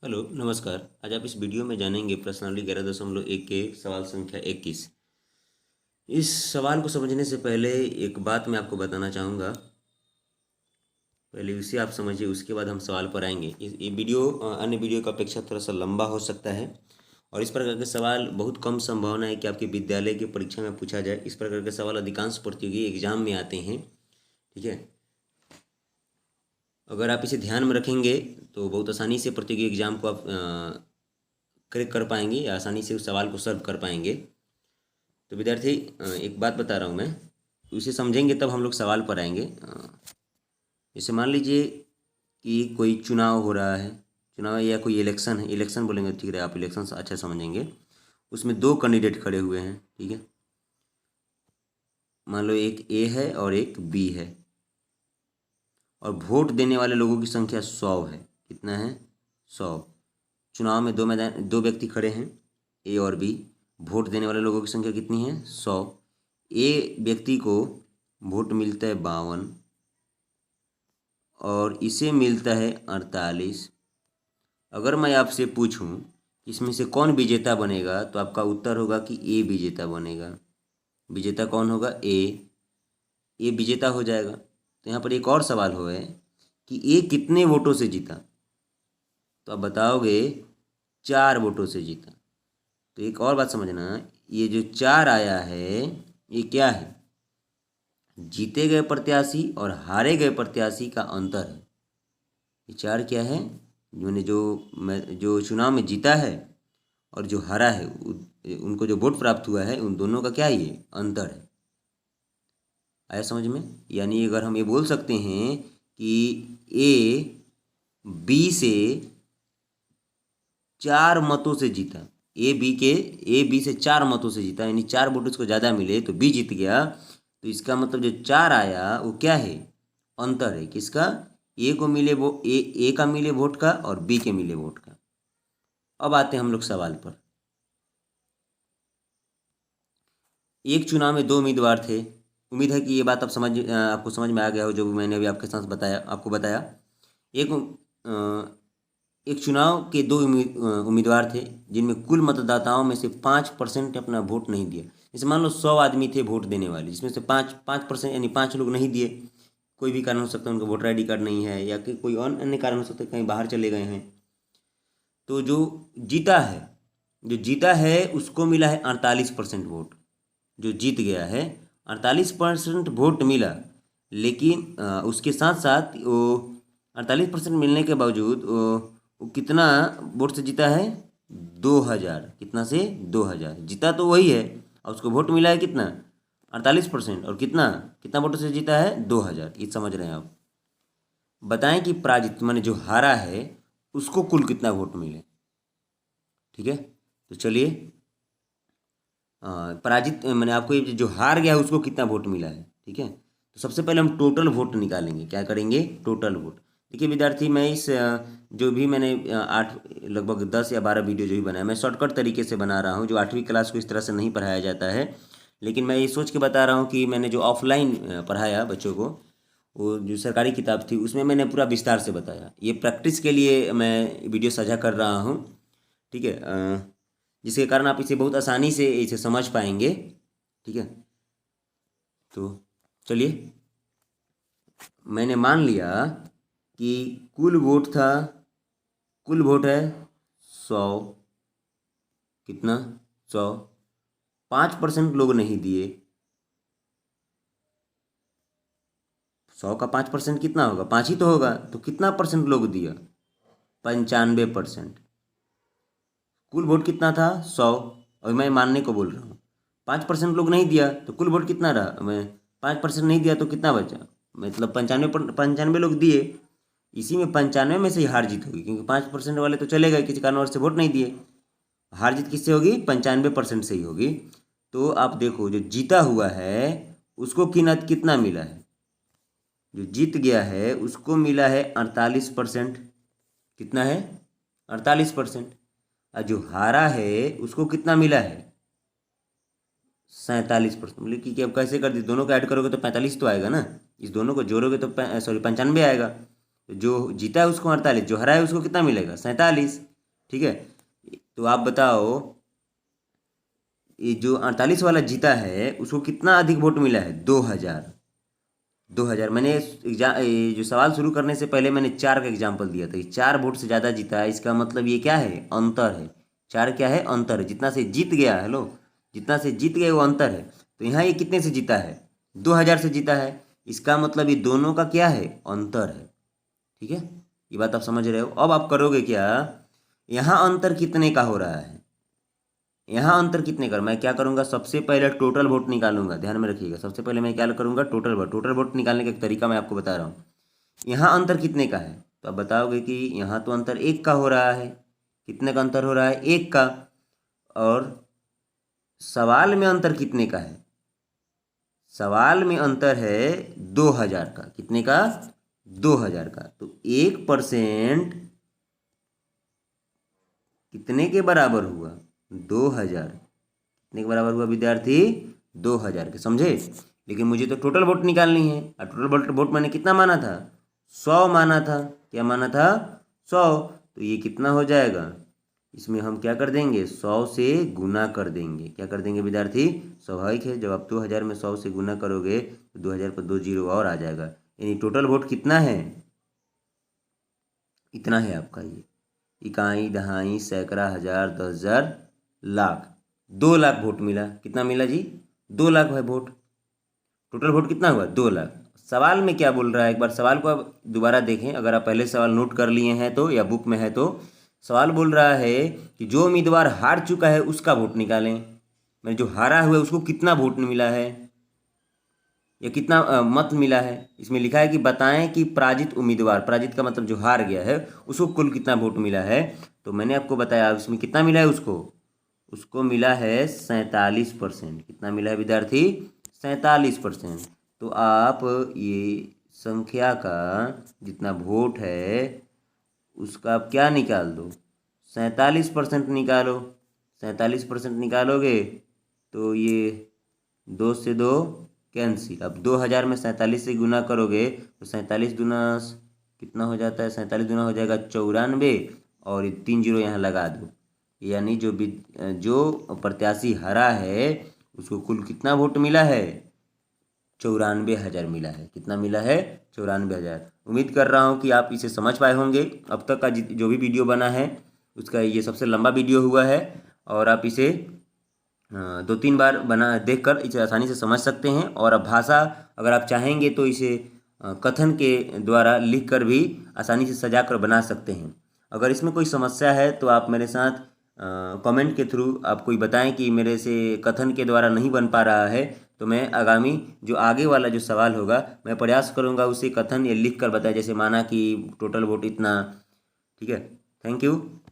Hello नमस्कार। आज आप इस वीडियो में जानेंगे प्रश्नावली 11.1 के सवाल संख्या 21। इस सवाल को समझने से पहले एक बात मैं आपको बताना चाहूँगा। पहले उसे आप समझिए, उसके बाद हम सवाल पर आएंगे। ये वीडियो अन्य वीडियो की अपेक्षा थोड़ा सा लंबा हो सकता है और इस प्रकार के सवाल बहुत कम संभावना है कि आपके विद्यालय की परीक्षा में पूछा जाए। इस प्रकार के सवाल अधिकांश प्रतियोगी एग्जाम में आते हैं। ठीक है, अगर आप इसे ध्यान में रखेंगे तो बहुत आसानी से प्रतियोगी एग्जाम को आप क्रैक कर पाएंगे या आसानी से उस सवाल को सॉल्व कर पाएंगे। तो विद्यार्थी, एक बात बता रहा हूँ मैं, उसे समझेंगे तब हम लोग सवाल पर आएंगे। जैसे मान लीजिए कि कोई चुनाव हो रहा है, चुनाव या कोई इलेक्शन है, इलेक्शन बोलेंगे ठीक है, आप इलेक्शन अच्छा समझेंगे। उसमें दो कैंडिडेट खड़े हुए हैं, ठीक है। मान लो एक ए है और एक बी है और वोट देने वाले लोगों की संख्या 100 है। कितना है? 100। चुनाव में दो व्यक्ति खड़े हैं, ए और बी। वोट देने वाले लोगों की संख्या कितनी है? 100। ए व्यक्ति को वोट मिलता है 52 और इसे मिलता है 48। अगर मैं आपसे पूछूं इसमें से कौन विजेता बनेगा तो आपका उत्तर होगा कि ए विजेता बनेगा। विजेता कौन होगा? ए विजेता हो जाएगा। तो यहाँ पर एक और सवाल हो है कि ए कितने वोटों से जीता, तो आप बताओगे 4 वोटों से जीता। तो एक और बात समझना, ये जो 4 आया है ये क्या है? जीते गए प्रत्याशी और हारे गए प्रत्याशी का अंतर है। ये 4 क्या है? जो चुनाव में जीता है और जो हारा है, उनको जो वोट प्राप्त हुआ है, उन दोनों का क्या ये अंतर है। आया समझ में? यानी अगर हम ये बोल सकते हैं कि ए बी से 4 मतों से जीता, ए बी से 4 मतों से जीता, यानी 4 वोट उसको ज़्यादा मिले तो बी जीत गया। तो इसका मतलब जो 4 आया वो क्या है? अंतर है। किसका? ए का मिले वोट का और बी के मिले वोट का। अब आते हैं हम लोग सवाल पर। एक चुनाव में 2 उम्मीदवार थे। उम्मीद है कि ये बात आपको समझ में आ गया हो, जो भी मैंने अभी आपके साथ आपको बताया। एक एक चुनाव के 2 उम्मीदवार थे जिनमें कुल मतदाताओं में से 5% ने अपना वोट नहीं दिया। जैसे मान लो 100 आदमी थे वोट देने वाले, जिसमें से 5% यानी 5 लोग नहीं दिए। कोई भी कारण हो सकता है, उनका वोटर ID कार्ड नहीं है या कि कोई अन्य कारण हो सकता है, कहीं बाहर चले गए हैं। तो जो जीता है उसको मिला है 48% वोट। जो जीत गया है 48% वोट मिला, लेकिन उसके साथ साथ वो 48% मिलने के बावजूद वो कितना वोट से जीता है? 2000। कितना से? 2000। जीता तो वही है और उसको वोट मिला है कितना? 48%। और कितना कितना वोट से जीता है? 2000। ये समझ रहे हैं आप? बताएं कि पराजित माने जो हारा है उसको कुल कितना वोट मिले। ठीक है, तो चलिए, पराजित मैंने आपको ये जो हार गया है उसको कितना वोट मिला है। ठीक है, तो सबसे पहले हम टोटल वोट निकालेंगे। क्या करेंगे? Total vote. देखिए विद्यार्थी, मैं इस जो भी मैंने 8 लगभग 10 या 12 वीडियो जो भी बनाया, मैं शॉर्टकट तरीके से बना रहा हूँ। जो 8वीं क्लास को इस तरह से नहीं पढ़ाया जाता है, लेकिन मैं ये सोच के बता रहा हूँ कि मैंने जो ऑफलाइन पढ़ाया बच्चों को, वो जो सरकारी किताब थी उसमें मैंने पूरा विस्तार से बताया। ये प्रैक्टिस के लिए मैं वीडियो साझा कर रहा हूँ। ठीक है, जिसके कारण आप इसे बहुत आसानी से इसे समझ पाएंगे। ठीक है, तो चलिए, मैंने मान लिया कि कुल वोट है 100। कितना? 100। 5% लोग नहीं दिए। 100 का 5% कितना होगा? 5 ही तो होगा। तो कितना परसेंट लोग दिया? 95%। कुल वोट कितना था? 100। और मैं मानने को बोल रहा हूँ। 5% लोग नहीं दिया तो कुल वोट कितना रहा? मैं 5% नहीं दिया तो कितना बचा? मतलब 95 लोग दिए, इसी में 95 में से ही हार जीत होगी, क्योंकि 5% वाले तो चले गए, किसी कारणवश से वोट नहीं दिए। हार जीत किससे होगी? 95% से ही होगी। तो आप देखो, जो जीता हुआ है उसको कितना मिला है? जो जीत गया है उसको मिला है 48%। कितना है? 48%। और जो हारा है उसको कितना मिला है? 47%। मतलब कि अब कैसे कर दी, दोनों को ऐड करोगे तो 45 तो आएगा ना। इस दोनों को जोड़ोगे तो 95 आएगा। तो जो जीता है उसको 48, जो हरा है उसको कितना मिलेगा? 47। ठीक है। तो आप बताओ, ये जो 48 वाला जीता है उसको कितना अधिक वोट मिला है? 2000। 2000। मैंने ये जो सवाल शुरू करने से पहले मैंने 4 का एग्जाम्पल दिया था, ये 4 वोट से ज़्यादा जीता है। इसका मतलब ये क्या है? अंतर है। 4 क्या है? अंतर है। जितना से जीत गया, हेलो, जितना से जीत गए वो अंतर है। तो यहाँ ये कितने से जीता है? 2000 से जीता है। इसका मतलब ये दोनों का क्या है? अंतर है। ठीक है, ये बात आप समझ रहे हो। अब आप करोगे क्या, यहाँ अंतर कितने का हो रहा है? यहाँ अंतर कितने का, मैं क्या करूँगा, सबसे पहले टोटल वोट निकालूंगा। ध्यान में रखिएगा, सबसे पहले मैं क्या करूँगा, टोटल वोट। टोटल वोट निकालने का एक तरीका मैं आपको बता रहा हूँ। यहाँ अंतर कितने का है, तो आप बताओगे कि यहाँ तो अंतर 1 का हो रहा है। कितने का अंतर हो रहा है? 1 का। और सवाल में अंतर कितने का है? सवाल में अंतर है 2000 का। कितने का? 2000 का। तो 1% कितने के बराबर हुआ? 2000। कितने के बराबर हुआ विद्यार्थी? 2000 के। समझे? लेकिन मुझे तो टोटल वोट निकालनी है, और टोटल वोट मैंने कितना माना था? 100 माना था। क्या माना था? 100। तो ये कितना हो जाएगा, इसमें हम क्या कर देंगे, 100 से गुना कर देंगे। क्या कर देंगे विद्यार्थी? स्वाभाविक है, जब आप 2000 में 100 से गुना करोगे तो 2000 पर 2 जीरो और आ जाएगा। यानी टोटल वोट कितना है? इतना है आपका ये। इकाई, दहाई, सैकड़ा, हजार, 10,000, लाख। 2 लाख वोट मिला। कितना मिला जी? 2 लाख है वोट। टोटल वोट कितना हुआ? 2 लाख। सवाल में क्या बोल रहा है, एक बार सवाल को आप दोबारा देखें, अगर आप पहले सवाल नोट कर लिए हैं तो, या बुक में है तो। सवाल बोल रहा है कि जो उम्मीदवार हार चुका है उसका वोट निकालें। मैंने जो हारा हुआ है उसको कितना वोट मिला है, या कितना मत मिला है। इसमें लिखा है कि बताएं कि पराजित उम्मीदवार, पराजित का मतलब जो हार गया है, उसको कुल कितना वोट मिला है। तो मैंने आपको बताया उसमें कितना मिला है उसको। उसको मिला है 47%। कितना मिला है विद्यार्थी? 47%। तो आप ये संख्या का जितना वोट है उसका आप क्या निकाल दो, 47% निकालो। 47% निकालोगे तो ये 2 से 2 कैंसिल। अब 2000 में 47 से गुना करोगे तो 47 दूना कितना हो जाता है? 47 दूना हो जाएगा 94, और ये 3 जीरो यहाँ लगा दो। यानी जो प्रत्याशी हरा है उसको कुल कितना वोट मिला है? 94,000 मिला है। कितना मिला है? 94,000। उम्मीद कर रहा हूँ कि आप इसे समझ पाए होंगे। अब तक का जो भी वीडियो बना है उसका ये सबसे लंबा वीडियो हुआ है, और आप इसे 2-3 बार बना देखकर इसे आसानी से समझ सकते हैं। और अब भाषा अगर आप चाहेंगे तो इसे कथन के द्वारा लिखकर भी आसानी से सजा कर बना सकते हैं। अगर इसमें कोई समस्या है तो आप मेरे साथ कमेंट के थ्रू आप कोई बताएं कि मेरे से कथन के द्वारा नहीं बन पा रहा है, तो मैं आगामी जो आगे वाला जो सवाल होगा मैं प्रयास करूंगा उसे कथन या लिख कर बताएं। जैसे माना कि टोटल वोट इतना। ठीक है, थैंक यू।